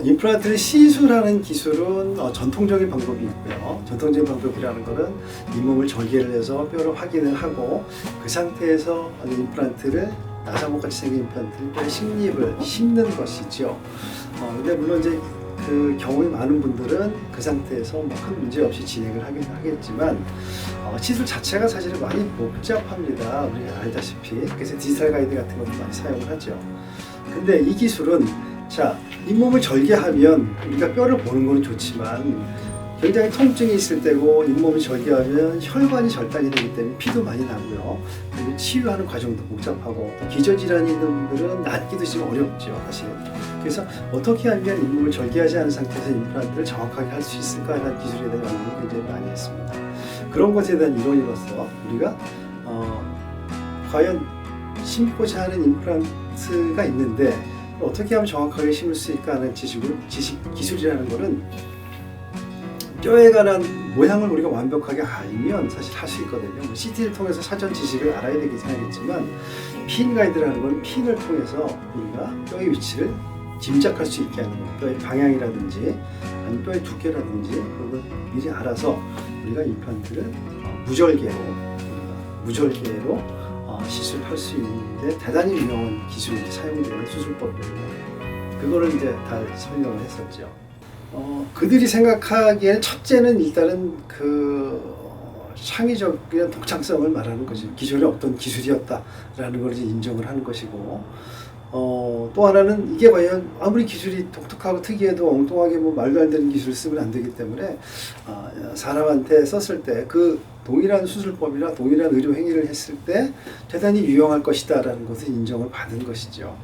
임플란트를 시술하는 기술은 전통적인 방법이 있고요. 전통적인 방법이라는 것은 잇몸을 절개를 해서 뼈를 확인을 하고 그 상태에서 임플란트를 나사못같이 생긴 임플란트를 뼈에 식립을 심는 것이죠. 근데 물론 이제 그 경험이 많은 분들은 그 상태에서 뭐 큰 문제 없이 진행을 하긴 하겠지만 시술 자체가 사실은 많이 복잡합니다. 우리가 알다시피. 그래서 디지털 가이드 같은 것도 많이 사용을 하죠. 근데 이 기술은 자, 잇몸을 절개하면 우리가 뼈를 보는 거는 좋지만 굉장히 통증이 있을 때고 잇몸이 절개하면 혈관이 절단이 되기 때문에 피도 많이 나고요. 그리고 치유하는 과정도 복잡하고 기저질환이 있는 분들은 낫기도 좀 어렵죠, 사실. 그래서 어떻게 하면 잇몸을 절개하지 않은 상태에서 임플란트를 정확하게 할 수 있을까 하는 기술에 대한 연구를 굉장히 많이 했습니다. 그런 것에 대한 이론으로서 우리가 과연 심고자 하는 임플란트가 있는데 어떻게 하면 정확하게 심을 수 있을까 하는 기술이라는 것은 뼈에 관한 모양을 우리가 완벽하게 알면 사실 할 수 있거든요. 뭐 CT를 통해서 사전 지식을 알아야 되긴 하겠지만 핀 가이드라는 건 핀을 통해서 우리가 뼈의 위치를 짐작할 수 있게 하는 거예요. 뼈의 방향이라든지 아니면 뼈의 두께라든지 그런 걸 미리 알아서 우리가 임플란트를 무절개로 시술할 수 있는데 대단히 유용한 기술이 사용되는 수술법입니다. 그거를 이제 다 설명을 했었죠. 그들이 생각하기에는 첫째는 일단은 그 창의적인 독창성을 말하는 거죠. 기존에 없던 기술이었다라는 걸 이제 인정을 하는 것이고, 또 하나는 이게 과연 아무리 기술이 독특하고 특이해도 엉뚱하게 뭐 말도 안 되는 기술을 쓰면 안 되기 때문에 사람한테 썼을 때 그 동일한 수술법이나 동일한 의료 행위를 했을 때 대단히 유용할 것이다라는 것을 인정을 받은 것이죠.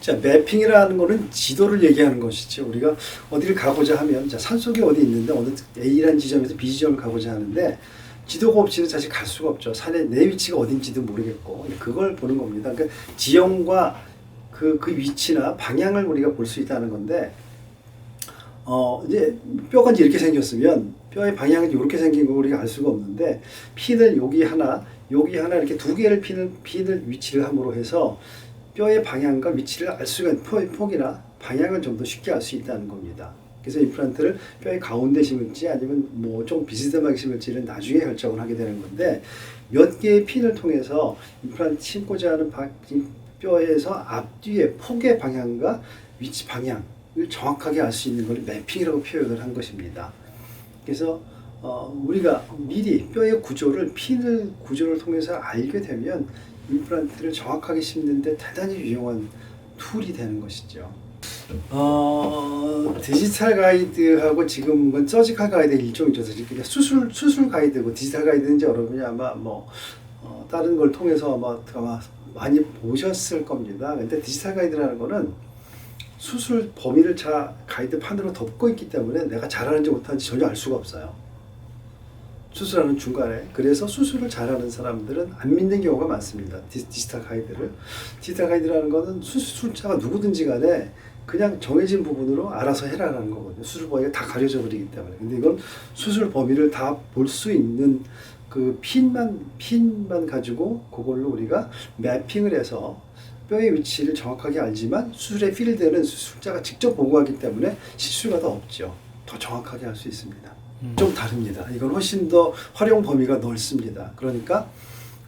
자, 매핑이라는 것은 지도를 얘기하는 것이죠. 우리가 어디를 가고자 하면, 자, 산속에 어디 있는데 어느 A라는 지점에서 B 지점을 가고자 하는데 지도가 없이는 사실 갈 수가 없죠. 산에 내 위치가 어딘지도 모르겠고 그걸 보는 겁니다. 그러니까 지형과 그 위치나 방향을 우리가 볼 수 있다는 건데, 이제 뼈가 이제 이렇게 생겼으면 뼈의 방향이 이렇게 생긴 거 우리가 알 수가 없는데 핀을 여기 하나 이렇게 두 개를 핀을 위치를 함으로 해서 뼈의 방향과 위치를 알 수가 있는 폭이나 방향을 좀 더 쉽게 알 수 있다는 겁니다. 그래서 임플란트를 뼈의 가운데 심을지 아니면 뭐 좀 비스듬하게 심을지는 나중에 결정을 하게 되는 건데 몇 개의 핀을 통해서 임플란트 심고자 하는 뼈에서 앞뒤의 폭의 방향과 위치 방향을 정확하게 알 수 있는 걸 매핑이라고 표현을 한 것입니다. 그래서 우리가 미리 뼈의 구조를 구조를 통해서 알게 되면 임플란트를 정확하게 심는데 대단히 유용한 툴이 되는 것이죠. 디지털 가이드하고 지금은 서지컬 가이드 일종이죠. 그러니까 수술 가이드고 디지털 가이드인지 여러분이 아마 다른 걸 통해서 아마 많이 보셨을 겁니다. 근데 디지털 가이드라는 거는 수술 범위를 가이드판으로 덮고 있기 때문에 내가 잘하는지 못하는지 전혀 알 수가 없어요. 수술하는 중간에. 그래서 수술을 잘하는 사람들은 안 믿는 경우가 많습니다. 디지털 가이드를. 디지털 가이드라는 거는 수술자가 누구든지 간에 그냥 정해진 부분으로 알아서 해라라는 거거든요. 수술 범위가 다 가려져 버리기 때문에. 근데 이건 수술 범위를 다 볼 수 있는 그 핀만 가지고 그걸로 우리가 매핑을 해서 뼈의 위치를 정확하게 알지만 수술의 필드는 수술자가 직접 보고하기 때문에 실수가 더 없죠. 더 정확하게 할 수 있습니다. 좀 다릅니다. 이건 훨씬 더 활용 범위가 넓습니다. 그러니까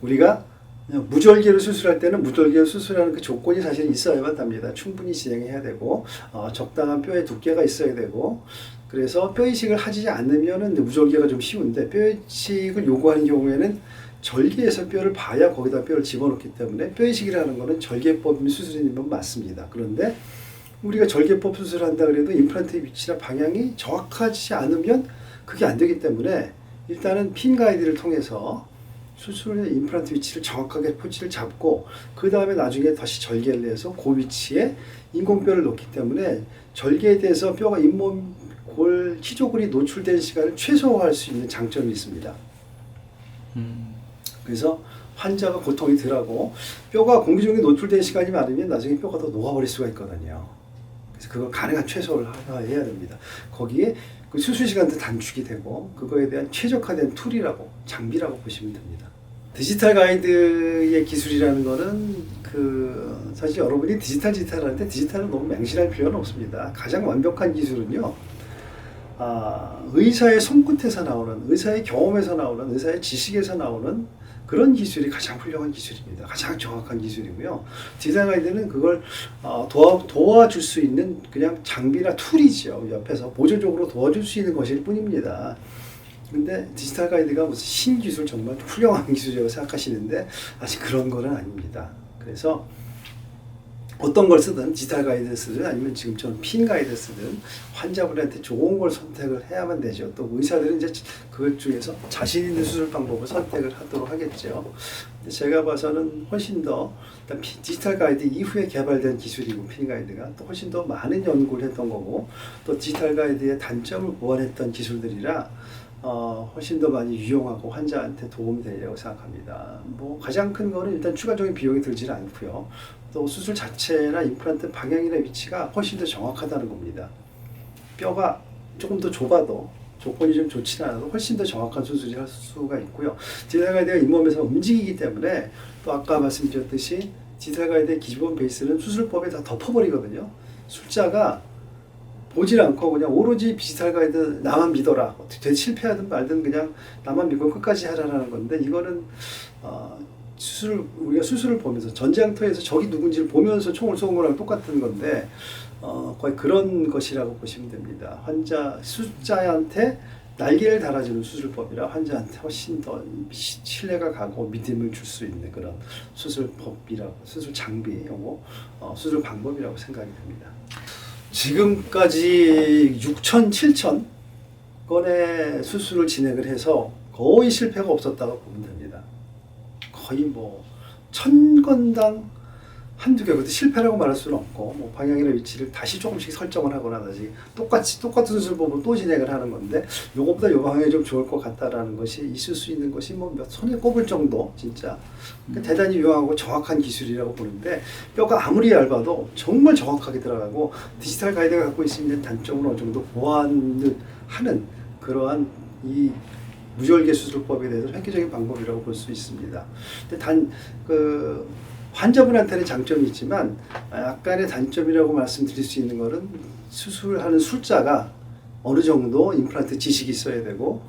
우리가 무절개로 수술할 때는 무절개로 수술하는 그 조건이 사실 있어야만 합니다. 충분히 진행해야 되고 적당한 뼈의 두께가 있어야 되고 그래서 뼈 이식을 하지 않으면은 무절개가 좀 쉬운데 뼈 이식을 요구하는 경우에는 절개해서 뼈를 봐야 거기다 뼈를 집어넣기 때문에 뼈 이식이라는 것은 절개법 수술인 건 맞습니다. 그런데 우리가 절개법 수술을 한다 그래도 임플란트의 위치나 방향이 정확하지 않으면 그게 안 되기 때문에 일단은 핀 가이드를 통해서 수술의 임플란트 위치를 정확하게 포지를 잡고 그 다음에 나중에 다시 절개를 해서 그 위치에 인공뼈를 넣기 때문에 절개에 대해서 뼈가 잇몸 치조골이 노출된 시간을 최소화할 수 있는 장점이 있습니다. 그래서 환자가 고통이 덜하고 뼈가 공기중에 노출된 시간이 많으면 나중에 뼈가 더 녹아버릴 수가 있거든요. 그래서 그걸 가능한 최소를 해야 됩니다. 거기에 그 수술 시간도 단축이 되고 그거에 대한 최적화된 툴이라고 장비라고 보시면 됩니다. 디지털 가이드의 기술이라는 거는 사실 여러분이 디지털 하는데 디지털은 너무 맹신할 필요는 없습니다. 가장 완벽한 기술은요, 의사의 손끝에서 나오는, 의사의 경험에서 나오는, 의사의 지식에서 나오는 그런 기술이 가장 훌륭한 기술입니다. 가장 정확한 기술이고요. 디지털 가이드는 그걸 도와줄 수 있는 그냥 장비나 툴이죠. 옆에서 보조적으로 도와줄 수 있는 것일 뿐입니다. 근데 디지털 가이드가 무슨 신기술, 정말 훌륭한 기술이라고 생각하시는데 아직 그런 거는 아닙니다. 그래서 어떤 걸 쓰든, 디지털 가이드 쓰든 아니면 지금처럼 핀 가이드 쓰든 환자분한테 좋은 걸 선택을 해야만 되죠. 또 의사들은 이제 그것 중에서 자신 있는 수술 방법을 선택을 하도록 하겠죠. 근데 제가 봐서는 훨씬 더 디지털 가이드 이후에 개발된 기술이고, 핀 가이드가 또 훨씬 더 많은 연구를 했던 거고, 또 디지털 가이드의 단점을 보완했던 기술들이라 훨씬 더 많이 유용하고 환자한테 도움이 되리라고 생각합니다. 뭐 가장 큰 거는 일단 추가적인 비용이 들지는 않고요. 또 수술 자체나 임플란트 방향이나 위치가 훨씬 더 정확하다는 겁니다. 뼈가 조금 더 좁아도, 조건이 좀 좋지 않아도 훨씬 더 정확한 수술을 할 수가 있고요. 디지털 가이드가 잇몸에서 움직이기 때문에, 또 아까 말씀드렸듯이 디지털 가이드의 기본 베이스는 수술법에 다 덮어버리거든요. 술자가 보질 않고 그냥 오로지 디지털 가이드 나만 믿어라, 어떻게 실패하든 말든 그냥 나만 믿고 끝까지 하라는 건데, 이거는 우리가 수술을 보면서 전장터에서 적이 누군지를 보면서 총을 쏘는 거랑 똑같은 건데, 거의 그런 것이라고 보시면 됩니다. 수자한테 날개를 달아주는 수술법이라 환자한테 훨씬 더 신뢰가 가고 믿음을 줄 수 있는 그런 수술법이라고, 수술 장비이고 수술 방법이라고 생각이 됩니다. 지금까지 6천, 7천 건의 수술을 진행을 해서 거의 실패가 없었다고 보면 됩니다. 거의 뭐 1000건당 한두 개, 그것도 실패라고 말할 수는 없고, 뭐 방향이나 위치를 다시 조금씩 설정을 하거나 다시 똑같은 수술법으로 또 진행을 하는 건데, 요거보다 요 방향이 좀 좋을 것 같다라는 것이 있을 수 있는 것이 뭐 몇 손에 꼽을 정도, 진짜 대단히 유용하고 정확한 기술이라고 보는데, 뼈가 아무리 얇아도 정말 정확하게 들어가고, 디지털 가이드가 갖고 있는 단점은 어느 정도 보완을 하는 그러한 이 무절개 수술법에 대해서 획기적인 방법이라고 볼 수 있습니다. 근데 환자분한테는 장점이 있지만 약간의 단점이라고 말씀드릴 수 있는 것은, 수술하는 술자가 어느 정도 임플란트 지식이 있어야 되고,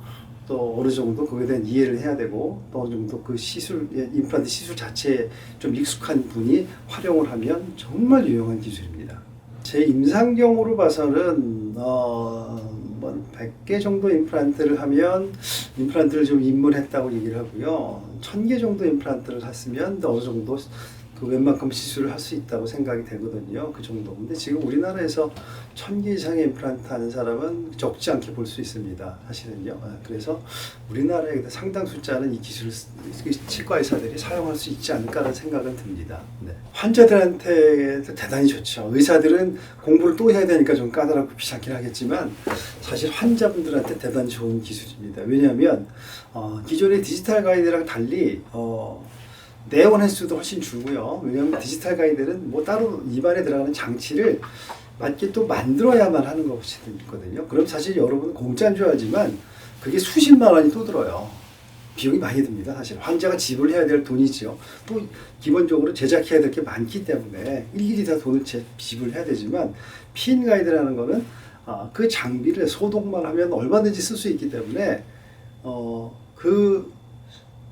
또 어느 정도 그거에 대한 이해를 해야 되고, 또 어느 정도 그 임플란트 시술 자체에 좀 익숙한 분이 활용을 하면 정말 유용한 기술입니다. 제 임상경으로 봐서는 100개 정도 임플란트를 하면 임플란트를 좀 입문했다고 얘기를 하고요. 1000개 정도 임플란트를 했으면 어느 정도 웬만큼 시술을 할 수 있다고 생각이 되거든요. 그 정도. 근데 지금 우리나라에서 1000개 이상의 임플란트 하는 사람은 적지 않게 볼 수 있습니다. 사실은요. 그래서 우리나라의 상당 숫자는 이 기술을 치과 의사들이 사용할 수 있지 않을까라는 생각은 듭니다. 네. 환자들한테 대단히 좋죠. 의사들은 공부를 또 해야 되니까 좀 까다롭고 귀찮긴 하겠지만, 사실 환자분들한테 대단히 좋은 기술입니다. 왜냐하면 기존의 디지털 가이드랑 달리 내원 횟수도 훨씬 줄고요. 왜냐하면 디지털 가이드는 뭐 따로 입안에 들어가는 장치를 맞게 또 만들어야만 하는 것이 있거든요. 그럼 사실 여러분 공짜인 줄 알지만 그게 수십만 원이 또 들어요. 비용이 많이 듭니다. 사실 환자가 지불해야 될 돈이죠. 또 기본적으로 제작해야 될 게 많기 때문에 일일이 다 돈을 지불해야 되지만, 핀 가이드라는 거는 그 장비를 소독만 하면 얼마든지 쓸 수 있기 때문에 그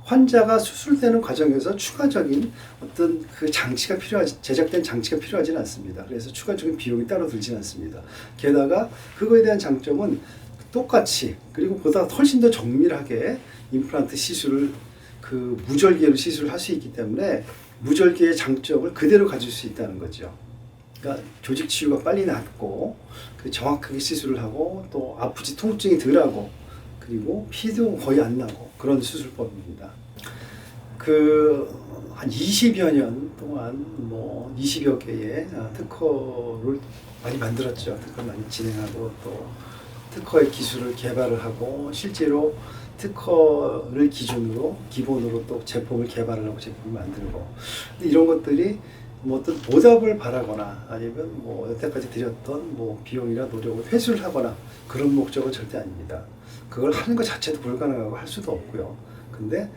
환자가 수술되는 과정에서 추가적인 어떤 그 장치가 제작된 장치가 필요하지는 않습니다. 그래서 추가적인 비용이 따로 들지는 않습니다. 게다가 그거에 대한 장점은 똑같이, 그리고 보다 훨씬 더 정밀하게 임플란트 시술을 무절개로 시술을 할 수 있기 때문에 무절개의 장점을 그대로 가질 수 있다는 거죠. 그러니까 조직 치유가 빨리 낫고, 정확하게 시술을 하고, 또 아프지 통증이 덜하고, 그리고 피도 거의 안 나고, 그런 수술법입니다. 한 20여 년 동안 20여 개의 특허를 많이 만들었죠. 특허를 많이 진행하고, 또 특허의 기술을 개발을 하고, 실제로 특허를 기본으로 또 제품을 개발을 하고 제품을 만들고. 근데 이런 것들이 어떤 보답을 바라거나, 아니면 여태까지 들였던 비용이나 노력을 회수를 하거나 그런 목적은 절대 아닙니다. 그걸 하는 것 자체도 불가능하고 할 수도 없고요. 근데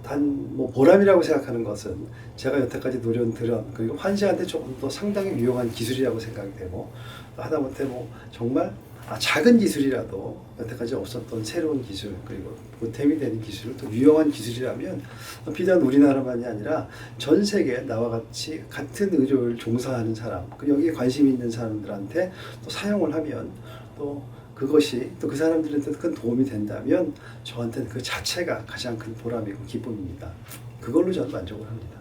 단 뭐 보람이라고 생각하는 것은 제가 여태까지 누려들은 그리고 환자한테 조금 더 상당히 유용한 기술이라고 생각되고 하다못해 뭐 정말 작은 기술이라도 여태까지 없었던 새로운 기술 그리고 보탬이 되는 기술 또 유용한 기술이라면 비단 우리나라만이 아니라 전 세계 나와 같이 같은 의료를 종사하는 사람 여기에 관심이 있는 사람들한테 또 사용을 하면 또 그것이 또 그 사람들한테 큰 도움이 된다면 저한테는 그 자체가 가장 큰 보람이고 기쁨입니다. 그걸로 저는 만족을 합니다.